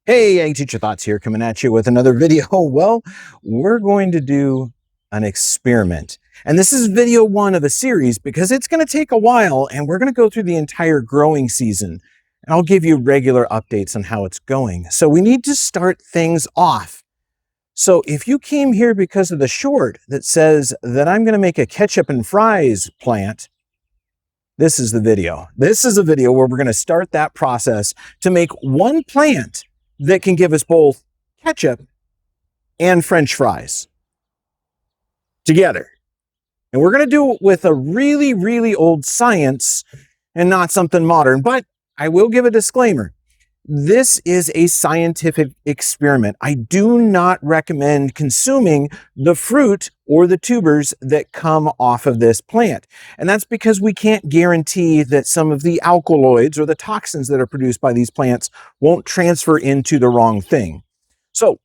Hey, Ag Teacher Thoughts here, coming at you with another video. Well, we're going to do an experiment. And this is video one of a series because it's going to take a while and we're going to go through the entire growing season. And I'll give you regular updates on how it's going. So we need to start things off. So if you came here because of the short that says that I'm going to make a ketchup and fries plant, this is the video. This is a video where we're going to start that process to make one plant that can give us both ketchup and French fries together. And we're going to do it with a really, really old science and not something modern. But I will give a disclaimer. This is a scientific experiment. I do not recommend consuming the fruit or the tubers that come off of this plant. And that's because we can't guarantee that some of the alkaloids or the toxins that are produced by these plants won't transfer into the wrong thing. So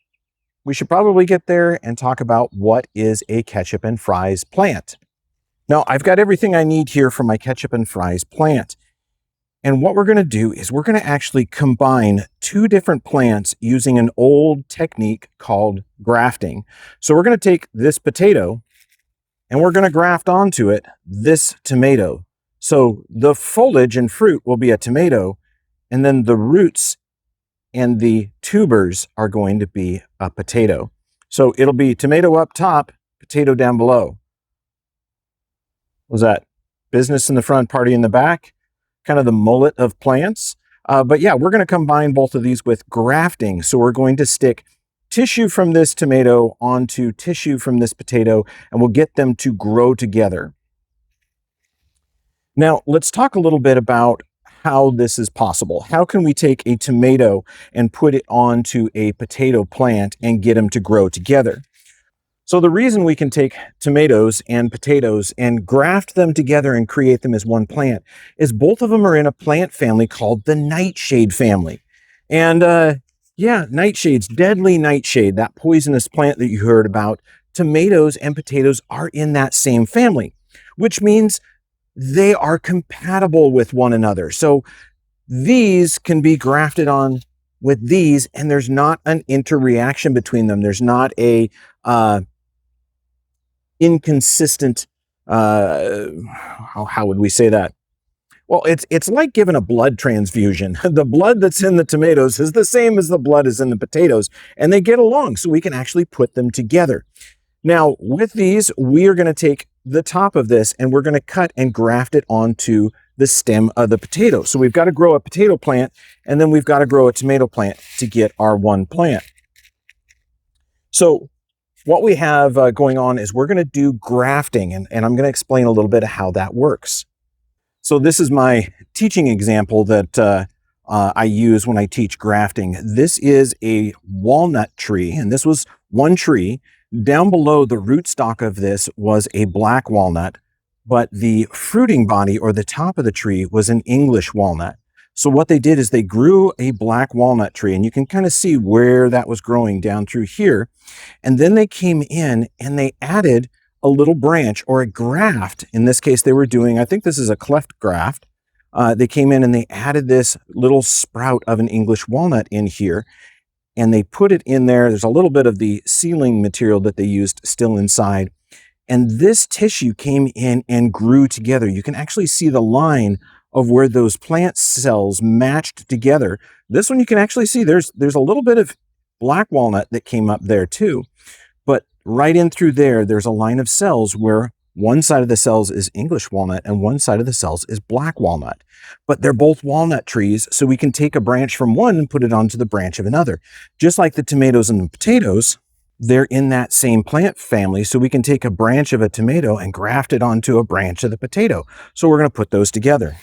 we should probably get there and talk about what is a ketchup and fries plant. Now, I've got everything I need here for my ketchup and fries plant. And what we're going to do is we're going to actually combine two different plants using an old technique called grafting. So we're going to take this potato and we're going to graft onto it this tomato. So the foliage and fruit will be a tomato, and then the roots and the tubers are going to be a potato. So it'll be tomato up top, potato down below. Was that business in the front, party in the back? Kind of the mullet of plants. But yeah, we're going to combine both of these with grafting. So we're going to stick tissue from this tomato onto tissue from this potato, and we'll get them to grow together. Now, let's talk a little bit about how this is possible. How can we take a tomato and put it onto a potato plant and get them to grow together? So the reason we can take tomatoes and potatoes and graft them together and create them as one plant is both of them are in a plant family called the nightshade family. And yeah, nightshades, deadly nightshade, that poisonous plant that you heard about, tomatoes and potatoes are in that same family, which means they are compatible with one another. So these can be grafted on with these, and there's not an interreaction between them. There's not a inconsistent, how would we say that? Well, it's like giving a blood transfusion. The blood that's in the tomatoes is the same as the blood is in the potatoes, and they get along, so we can actually put them together. Now, with these, we are going to take the top of this and we're going to cut and graft it onto the stem of the potato. So we've got to grow a potato plant, and then we've got to grow a tomato plant to get our one plant. So what we have going on is we're going to do grafting, and I'm going to explain a little bit of how that works. So this is my teaching example that I use when I teach grafting. This is a walnut tree, and this was one tree. Down below the rootstock of this was a black walnut, but the fruiting body or the top of the tree was an English walnut. So what they did is they grew a black walnut tree, and you can kind of see where that was growing down through here. And then they came in and they added a little branch or a graft. In this case, they were doing, I think this is a cleft graft. They came in and they added this little sprout of an English walnut in here, and they put it in there. There's a little bit of the sealing material that they used still inside. And this tissue came in and grew together. You can actually see the line of where those plant cells matched together. This one you can actually see there's a little bit of black walnut that came up there too. But right in through there, there's a line of cells where one side of the cells is English walnut and one side of the cells is black walnut. But they're both walnut trees, so we can take a branch from one and put it onto the branch of another. Just like the tomatoes and the potatoes, they're in that same plant family, so we can take a branch of a tomato and graft it onto a branch of the potato. So we're going to put those together.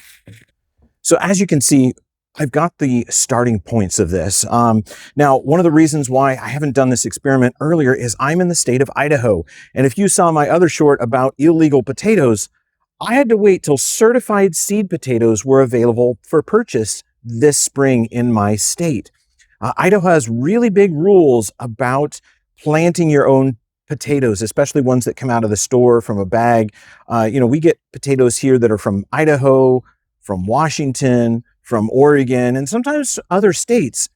So as you can see, I've got the starting points of this. Now, one of the reasons why I haven't done this experiment earlier is I'm in the state of Idaho. And if you saw my other short about illegal potatoes, I had to wait till certified seed potatoes were available for purchase this spring in my state. Idaho has really big rules about planting your own potatoes, especially ones that come out of the store from a bag. We get potatoes here that are from Idaho, from Washington, from Oregon, and sometimes other states.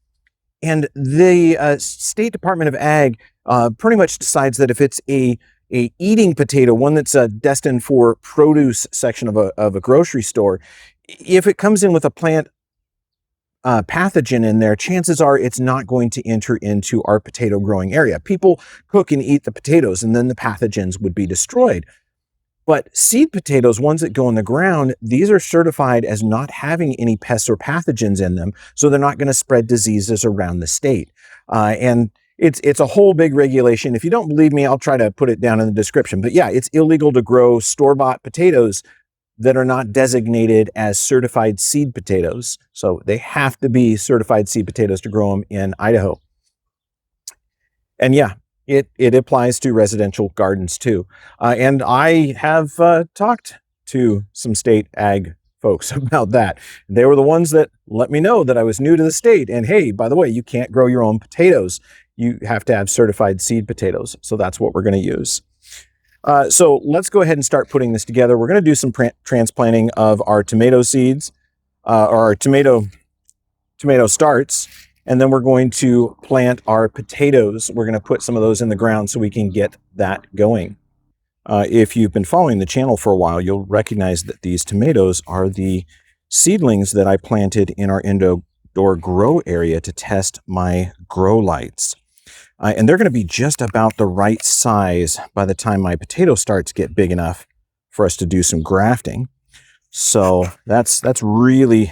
And the State Department of Ag pretty much decides that if it's a eating potato, one that's destined for produce section of a grocery store, if it comes in with a plant pathogen in there, chances are it's not going to enter into our potato growing area. People cook and eat the potatoes, and then the pathogens would be destroyed. But seed potatoes, ones that go in the ground, these are certified as not having any pests or pathogens in them, so they're not going to spread diseases around the state. And it's a whole big regulation. If you don't believe me, I'll try to put it down in the description. But yeah, it's illegal to grow store-bought potatoes that are not designated as certified seed potatoes. So they have to be certified seed potatoes to grow them in Idaho. And yeah, it applies to residential gardens too. And I have talked to some state ag folks about that. They were the ones that let me know that I was new to the state. And hey, by the way, you can't grow your own potatoes. You have to have certified seed potatoes. So that's what we're going to use. So let's go ahead and start putting this together. We're going to do some transplanting of our tomato seeds, or our tomato starts. And then we're going to plant our potatoes. We're going to put some of those in the ground so we can get that going. If you've been following the channel for a while, you'll recognize that these tomatoes are the seedlings that I planted in our indoor grow area to test my grow lights. And they're going to be just about the right size by the time my potato starts get big enough for us to do some grafting. So that's really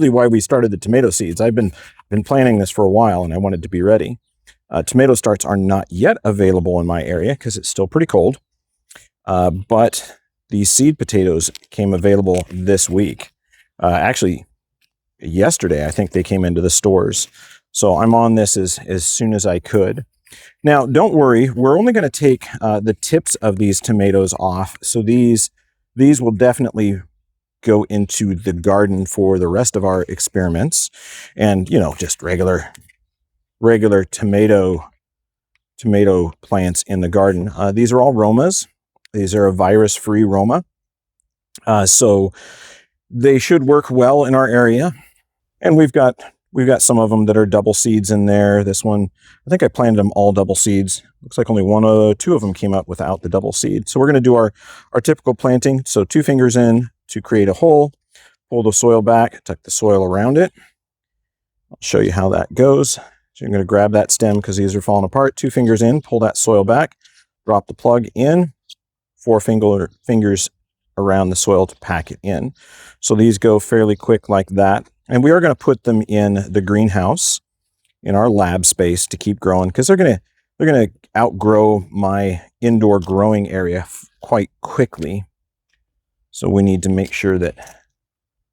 why we started the tomato seeds. I've been planning this for a while, and I wanted to be ready. Tomato starts are not yet available in my area because it's still pretty cold. But these seed potatoes came available this week. Actually, yesterday, I think they came into the stores. So I'm on this as soon as I could. Now, don't worry, we're only going to take the tips of these tomatoes off. So these will definitely go into the garden for the rest of our experiments. And, you know, just regular tomato plants in the garden. These are all Romas. These are a virus-free Roma. So they should work well in our area. And we've got some of them that are double seeds in there. This one, I think I planted them all double seeds. Looks like only two of them came up without the double seed. So we're going to do our typical planting. So 2 fingers in to create a hole, pull the soil back, tuck the soil around it. I'll show you how that goes. So you're going to grab that stem because these are falling apart. 2 fingers in, pull that soil back, drop the plug in, 4 fingers around the soil to pack it in. So these go fairly quick like that. And we are going to put them in the greenhouse in our lab space to keep growing because they're going to outgrow my indoor growing area quite quickly. So we need to make sure that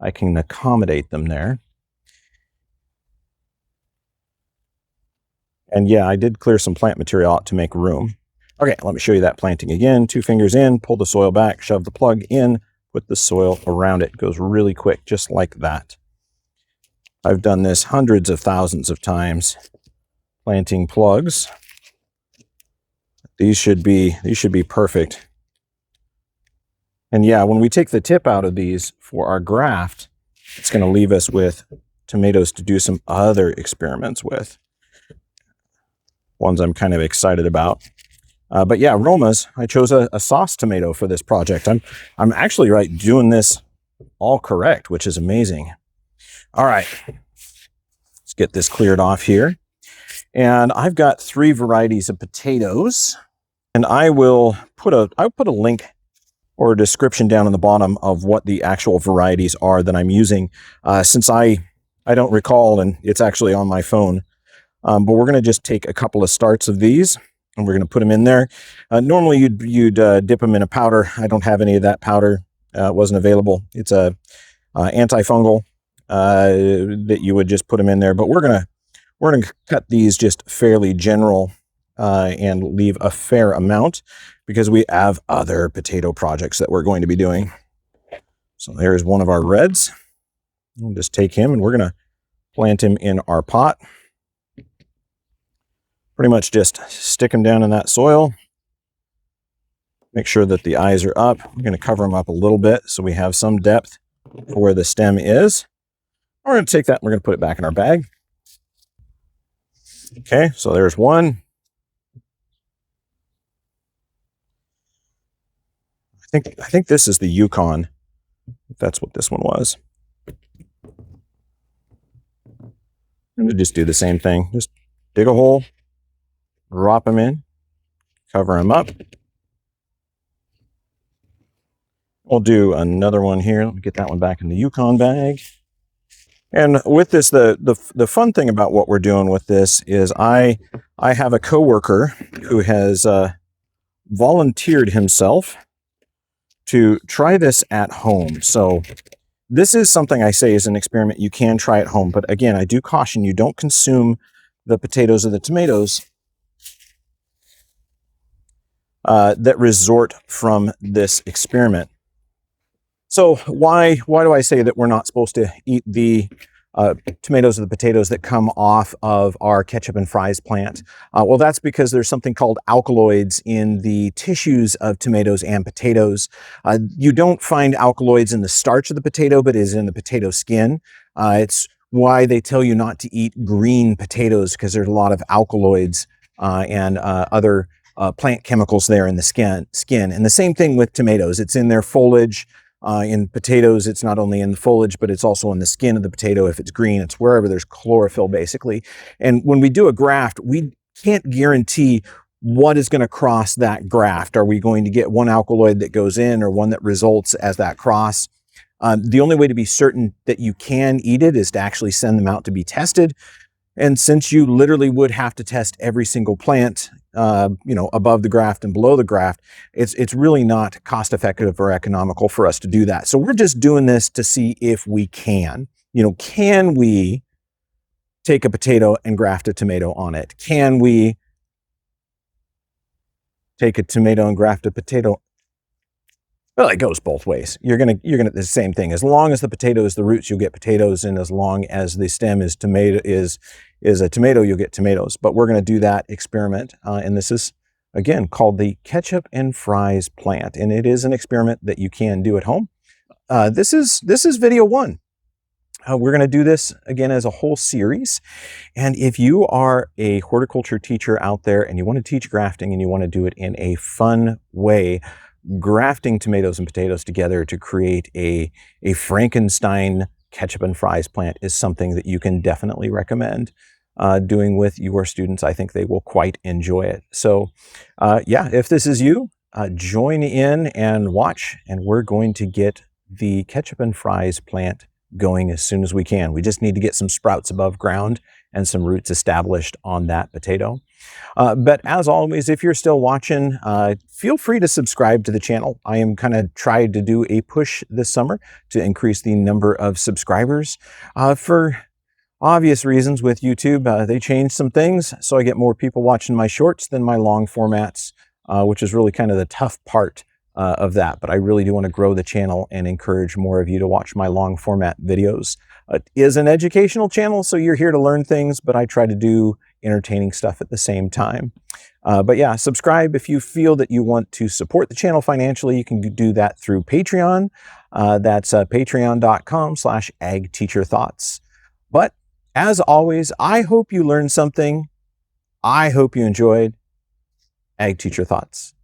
I can accommodate them there. And yeah, I did clear some plant material out to make room. Okay, let me show you that planting again. 2 fingers in, pull the soil back, shove the plug in, put the soil around it. It goes really quick, just like that. I've done this hundreds of thousands of times, planting plugs. These should be perfect. And yeah, when we take the tip out of these for our graft, it's going to leave us with tomatoes to do some other experiments with. Ones I'm kind of excited about. But yeah, Romas, I chose a sauce tomato for this project. I'm actually doing this all correct, which is amazing. All right, let's get this cleared off here. And I've got 3 varieties of potatoes, and I'll put a link or a description down in the bottom of what the actual varieties are that I'm using, since I don't recall, and it's actually on my phone. But we're going to just take a couple of starts of these, and we're going to put them in there. Normally, you'd dip them in a powder. I don't have any of that powder. It wasn't available. It's a antifungal that you would just put them in there. But we're gonna cut these just fairly general and leave a fair amount because we have other potato projects that we're going to be doing. So there's one of our reds. We'll just take him and we're going to plant him in our pot. Pretty much just stick him down in that soil. Make sure that the eyes are up. We're going to cover them up a little bit so we have some depth for where the stem is. We're going to take that and we're going to put it back in our bag. Okay, so there's one. I think this is the Yukon, if that's what this one was. I'm gonna just do the same thing. Just dig a hole, drop them in, cover them up. We'll do another one here. Let me get that one back in the Yukon bag. And with this, the fun thing about what we're doing with this is I have a coworker who has volunteered himself to try this at home. So this is something I say is an experiment you can try at home. But again, I do caution you, don't consume the potatoes or the tomatoes that resort from this experiment. So why do I say that we're not supposed to eat the tomatoes or the potatoes that come off of our Ketchup and Fries plant? Well, that's because there's something called alkaloids in the tissues of tomatoes and potatoes. You don't find alkaloids in the starch of the potato, but is in the potato skin. It's why they tell you not to eat green potatoes, because there's a lot of alkaloids and other plant chemicals there in the skin. And the same thing with tomatoes. It's in their foliage. In potatoes, it's not only in the foliage, but it's also in the skin of the potato. If it's green, it's wherever there's chlorophyll, basically. And when we do a graft, we can't guarantee what is going to cross that graft. Are we going to get one alkaloid that goes in or one that results as that cross? The only way to be certain that you can eat it is to actually send them out to be tested. And since you literally would have to test every single plant, above the graft and below the graft, it's really not cost effective or economical for us to do that. So we're just doing this to see if we can. Can we take a potato and graft a tomato on it? Can we take a tomato and graft a potato? Well, it goes both ways. You're gonna the same thing. As long as the potato is the roots, you'll get potatoes, and as long as the stem is a tomato, you'll get tomatoes. But we're gonna do that experiment, and this is again called the Ketchup and Fries plant, and it is an experiment that you can do at home. This is video one. We're going to do this again as a whole series. And if you are a horticulture teacher out there and you want to teach grafting and you want to do it in a fun way, grafting tomatoes and potatoes together to create a Frankenstein Ketchup and Fries plant is something that you can definitely recommend doing with your students. I think they will quite enjoy it. So yeah, if this is you, join in and watch, and we're going to get the Ketchup and Fries plant going as soon as we can. We just need to get some sprouts above ground and some roots established on that potato. But as always, if you're still watching, feel free to subscribe to the channel. I am kind of trying to do a push this summer to increase the number of subscribers. For obvious reasons with YouTube, they changed some things, so I get more people watching my shorts than my long formats, which is really kind of the tough part of that. But I really do want to grow the channel and encourage more of you to watch my long format videos. It is an educational channel, so you're here to learn things, but I try to do entertaining stuff at the same time. But yeah, subscribe if you feel that you want to support the channel financially. You can do that through Patreon. That's patreon.com/agteacherthoughts. But as always, I hope you learned something. I hope you enjoyed Ag Teacher Thoughts.